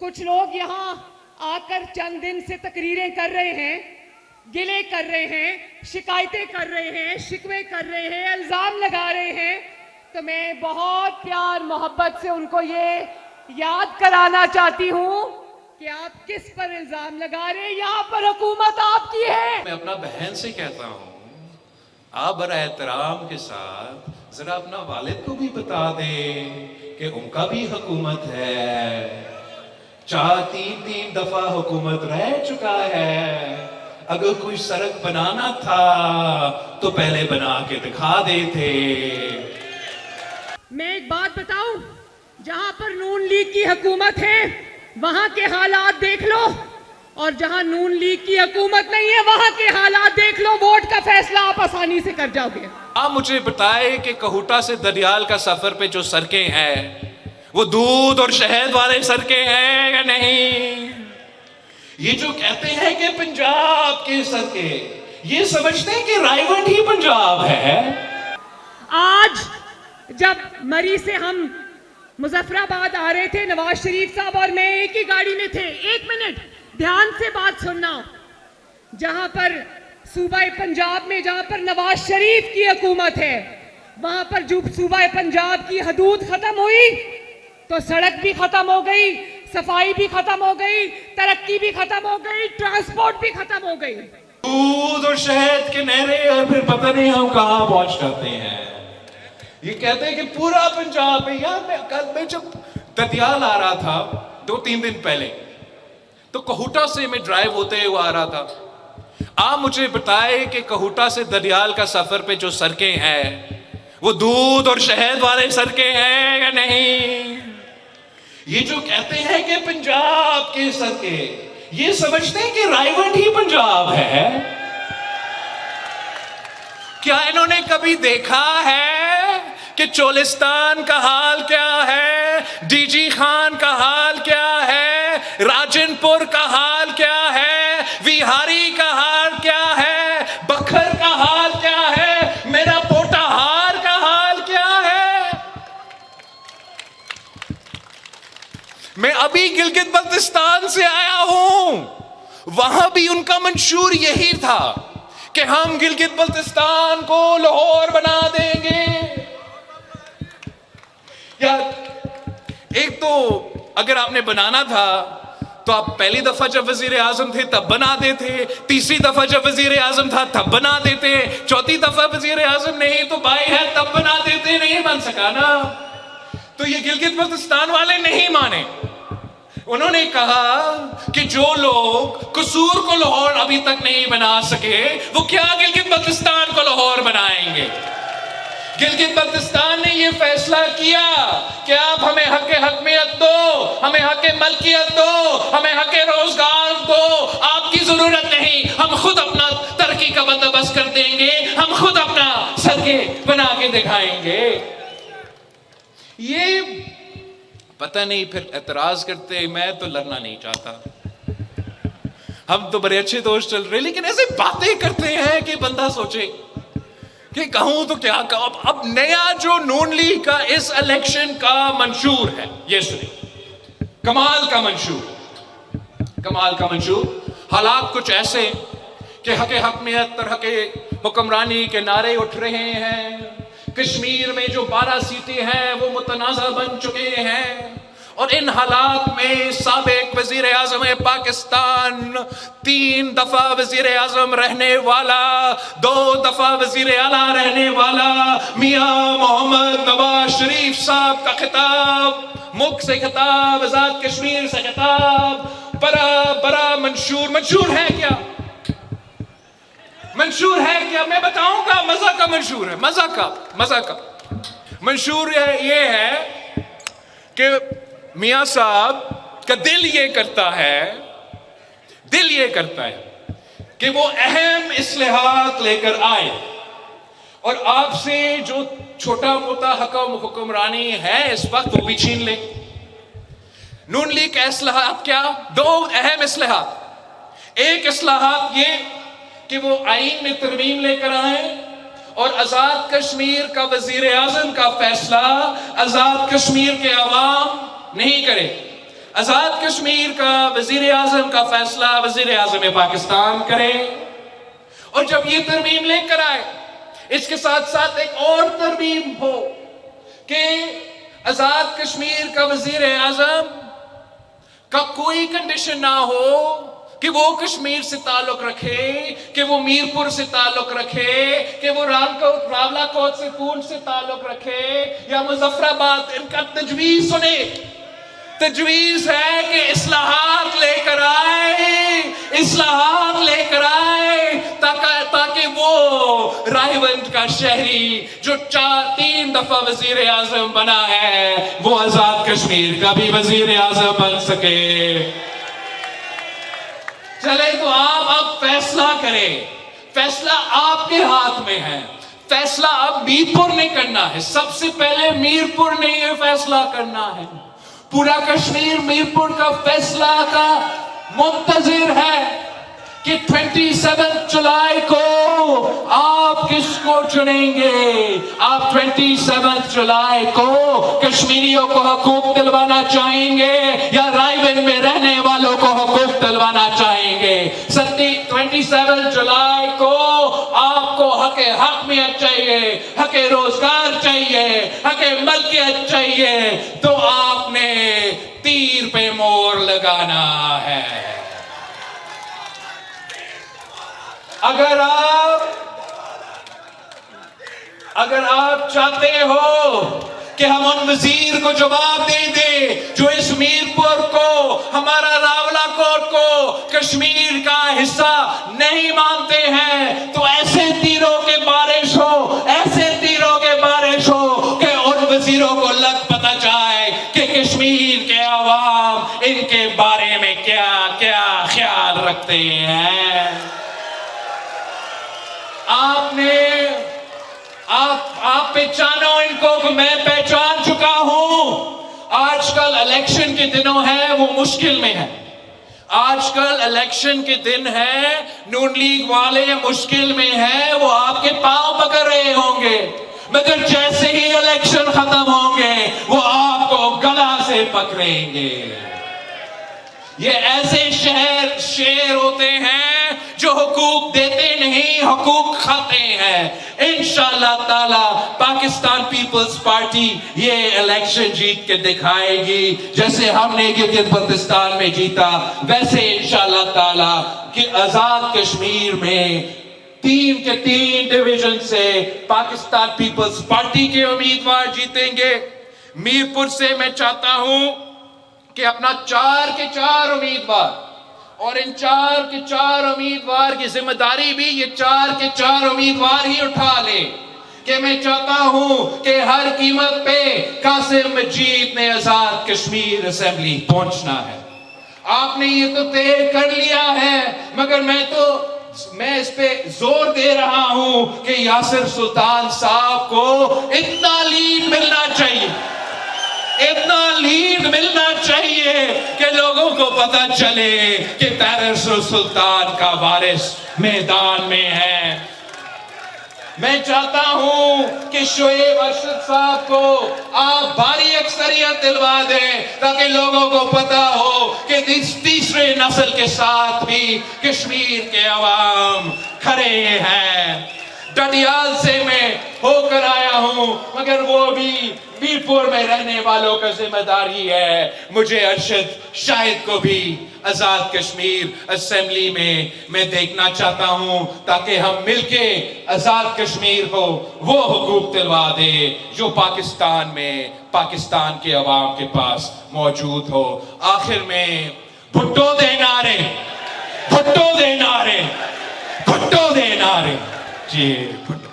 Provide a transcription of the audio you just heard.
کچھ لوگ یہاں آ کر چند دن سے تقریریں کر رہے ہیں، گلے کر رہے ہیں، شکایتیں کر رہے ہیں، شکوے کر رہے ہیں، الزام لگا رہے ہیں، تو میں بہت پیار محبت سے ان کو یہ یاد کرانا چاہتی ہوں کہ آپ کس پر الزام لگا رہے ہیں. یہاں پر حکومت آپ کی ہے. میں اپنا بہن سے کہتا ہوں آپ برائے احترام کے ساتھ ذرا اپنا والد کو بھی بتا دیں کہ ان کا بھی حکومت ہے. تین دفعہ حکومت رہ چکا ہے. اگر کوئی سڑک بنانا تھا تو پہلے بنا کے دکھا دیتے. میں ایک بات بتاؤں، جہاں پر نون لیگ کی حکومت ہے وہاں کے حالات دیکھ لو، اور جہاں نون لیگ کی حکومت نہیں ہے وہاں کے حالات دیکھ لو. ووٹ کا فیصلہ آپ آسانی سے کر جاؤ گے. آپ مجھے بتائے کہ کہوٹا سے دریال کا سفر پہ جو سڑکیں ہیں وہ دودھ اور شہد والے سڑکیں ہیں یا نہیں؟ یہ جو کہتے ہیں کہ پنجاب کے سڑکیں، یہ سمجھتے ہیں کہ رائیوٹ ہی پنجاب ہے. آج جب مری سے ہم مظفر آباد آ رہے تھے، نواز شریف صاحب اور میں ایک ہی گاڑی میں تھے. ایک منٹ دھیان سے بات سننا. جہاں پر صوبہ پنجاب میں جہاں پر نواز شریف کی حکومت ہے وہاں پر جو صوبہ پنجاب کی حدود ختم ہوئی تو سڑک بھی ختم ہو گئی، صفائی بھی ختم ہو گئی، ترقی بھی ختم ہو گئی، ٹرانسپورٹ بھی ختم ہو گئی. دودھ اور شہد کے نہریں اور پھر پتہ نہیں ہم کہاں پہنچ جاتے ہیں. یہ کہتے ہیں کہ پورا پنجاب ہے. یار کل میں جب ددیال آ رہا تھا 2-3 دن پہلے تو کہوٹا سے میں ڈرائیو ہوتے ہوئے آ رہا تھا. آپ مجھے بتائے کہ کہوٹا سے دریال کا سفر پہ جو سڑکیں ہیں وہ دودھ اور شہد والے سڑکیں ہیں یا نہیں؟ یہ جو کہتے ہیں کہ پنجاب کے سڑکیں، یہ سمجھتے ہیں کہ رائیوٹ ہی پنجاب ہے. کیا انہوں نے کبھی دیکھا ہے کہ چولستان کا حال کیا ہے، ڈی جی خان کا حال کیا ہے، راجن پور کا حال کیا ہے، ویہاری کا حال کیا ہے، بکھر کا حال کیا ہے، میرا پوٹا ہار کا حال کیا ہے؟ میں ابھی گلگت بلتستان سے آیا ہوں، وہاں بھی ان کا منشور یہی تھا کہ ہم گلگت بلتستان کو لاہور بنا دیں گے. یار ایک تو اگر آپ نے بنانا تھا تو آپ پہلی دفعہ جب وزیر اعظم تھے تب بنا دیتے، تیسری دفعہ جب وزیر اعظم تھا تب بنا دیتے، چوتھی دفعہ وزیر اعظم نہیں تو بھائی ہے تب بنا دیتے. نہیں بن سکا نا. تو یہ گلگت بلتستان والے نہیں مانے. انہوں نے کہا کہ جو لوگ قصور کو لاہور ابھی تک نہیں بنا سکے وہ کیا گلگت بلتستان کو لاہور بنائیں گے. گلگت بلتستان نے یہ فیصلہ کیا کہ آپ ہمیں حق حکمیت دو، ہمیں حق ملکیت دو، ہمیں حق روزگار دو. آپ کی ضرورت نہیں، ہم خود اپنا ترقی کا بندوبست کر دیں گے، ہم خود اپنا سڑکیں بنا کے دکھائیں گے. یہ پتہ نہیں پھر اعتراض کرتے. میں تو لڑنا نہیں چاہتا، ہم تو بڑے اچھے دوست چل رہے، لیکن ایسے باتیں کرتے ہیں کہ بندہ سوچے کہ کہوں تو کیا کہوں. اب نیا جو نون لیگ کا اس الیکشن کا منشور ہے، یہ سنیں، کمال کا منشور. حالات کچھ ایسے کہ حق حکمیت اور حق حکمرانی کے نعرے اٹھ رہے ہیں. کشمیر میں جو 12 سیٹیں ہیں وہ متنازع بن چکے ہیں، اور ان حالات میں سابق وزیر اعظم پاکستان، 3 دفعہ وزیر اعظم رہنے والا، 2 دفعہ وزیر اعلیٰ رہنے والا میاں محمد نواز شریف صاحب کا خطاب، ملک سے خطاب، آزاد کشمیر سے خطاب، بڑا منشور ہے کیا؟ منشور ہے کیا؟ میں بتاؤں گا. مزہ کا منشور ہے، مزہ کا منشور یہ ہے کہ میاں صاحب کا دل یہ کرتا ہے کہ وہ اہم اصلاحات لے کر آئے اور آپ سے جو چھوٹا موٹا حکمرانی ہے اس وقت وہ بھی چھین لے. نون لیگ کا اصلاحات کیا؟ 2 اہم اصلاحات. ایک اصلاحات یہ کہ وہ آئین میں ترمیم لے کر آئیں اور آزاد کشمیر کا وزیر اعظم کا فیصلہ آزاد کشمیر کے عوام نہیں کرے. آزاد کشمیر کا وزیر اعظم کا فیصلہ وزیر اعظم پاکستان کرے، اور جب یہ ترمیم لے کر آئے اس کے ساتھ ساتھ ایک اور ترمیم ہو کہ آزاد کشمیر کا وزیر اعظم کا کوئی کنڈیشن نہ ہو کہ وہ کشمیر سے تعلق رکھے، کہ وہ میرپور سے تعلق رکھے، کہ وہ راولا کوٹ سے پونچھ سے تعلق رکھے یا مظفر آباد. ان کا تجویز سنے، تجویز ہے کہ اصلاحات لے کر آئے، اصلاحات لے کر آئے تاکہ وہ رائے بند کا شہری جو 3 دفعہ وزیر اعظم بنا ہے وہ آزاد کشمیر کا بھی وزیر اعظم بن سکے. چلے تو آپ اب فیصلہ کریں، فیصلہ آپ کے ہاتھ میں ہے، فیصلہ اب میرپور نے کرنا ہے. سب سے پہلے میرپور نے یہ فیصلہ کرنا ہے. پورا کشمیر میرپور کا فیصلہ کا منتظر ہے کہ 27 جولائی کو آپ کس کو چنیں گے. آپ 27 جولائی کو کشمیریوں کو حقوق دلوانا چاہیں گے یا رائے بند میں رہنے والوں کو حقوق دلوانا چاہیں گے. 27 جولائی کو آپ کو حق میت چاہیے، حق روزگار چاہیے، حق ملکیت چاہیے، تو آپ نے تیر پہ مور لگانا ہے. اگر آپ چاہتے ہو کہ ہم ان وزیر کو جواب دے دیں جو اس میرپور کو، ہمارا راولا کوٹ کو کشمیر کا حصہ نہیں مانتے ہیں، تو ایسے تیروں کے بارش ہو، ایسے تیروں کے بارش ہو کہ ان وزیروں کو لگ پتہ جائے کہ کشمیر کے عوام ان کے بارے میں کیا کیا خیال رکھتے ہیں. آپ پہچانو ان کو کہ میں پہچان چکا ہوں. آج کل الیکشن کے دنوں ہیں، وہ مشکل میں ہے. آج کل الیکشن کے دن ہیں، نون لیگ والے مشکل میں ہیں، وہ آپ کے پاؤں پکڑ رہے ہوں گے، مگر جیسے ہی الیکشن ختم ہوں گے وہ آپ کو گلا سے پکڑیں گے. یہ ایسے شیر ہوتے ہیں جو حقوق دیتے نہیں، حقوق کھاتے ہیں. انشاءاللہ تعالی پاکستان پیپلز پارٹی یہ الیکشن جیت کے دکھائے گی. جیسے ہم نے گلگت بلتستان میں جیتا، ویسے انشاءاللہ تعالی کہ آزاد کشمیر میں 3 کے 3 ڈویژن سے پاکستان پیپلز پارٹی کے امیدوار جیتیں گے. میرپور سے میں چاہتا ہوں کہ اپنا 4 کے 4 امیدوار، اور ان 4 کے 4 امیدوار کی ذمہ داری بھی یہ 4 کے 4 امیدوار ہی اٹھا لے. کہ میں چاہتا ہوں کہ ہر قیمت پہ قاسم مجید نے آزاد کشمیر اسمبلی پہنچنا ہے. آپ نے یہ تو طے کر لیا ہے، مگر میں اس پہ زور دے رہا ہوں کہ یاسر سلطان صاحب کو اتنا لیڈ ملنا چاہیے، اتنا لیڈ ملنا چاہیے کہ لوگوں کو پتہ چلے کہ طاہر سلطان کا وارث میدان میں ہے. میں چاہتا ہوں کہ شعیب ارشد صاحب کو آپ بھاری اکثریت دلوا دیں تاکہ لوگوں کو پتہ ہو کہ اس تیسرے نسل کے ساتھ بھی کشمیر کے عوام کھڑے ہیں. ڈڈیال سے میں ہو کر آیا ہوں، مگر وہ بھی میرپور میں رہنے والوں کا ذمہ داری ہے. مجھے ارشد شاہد کو بھی آزاد کشمیر اسمبلی میں دیکھنا چاہتا ہوں تاکہ ہم مل کے آزاد کشمیر کو وہ حقوق دلوا دے جو پاکستان میں پاکستان کے عوام کے پاس موجود ہو. آخر میں بھٹو دے نعرے، بھٹو دے نعرے، بھٹو دے نعرے. جی بھٹو.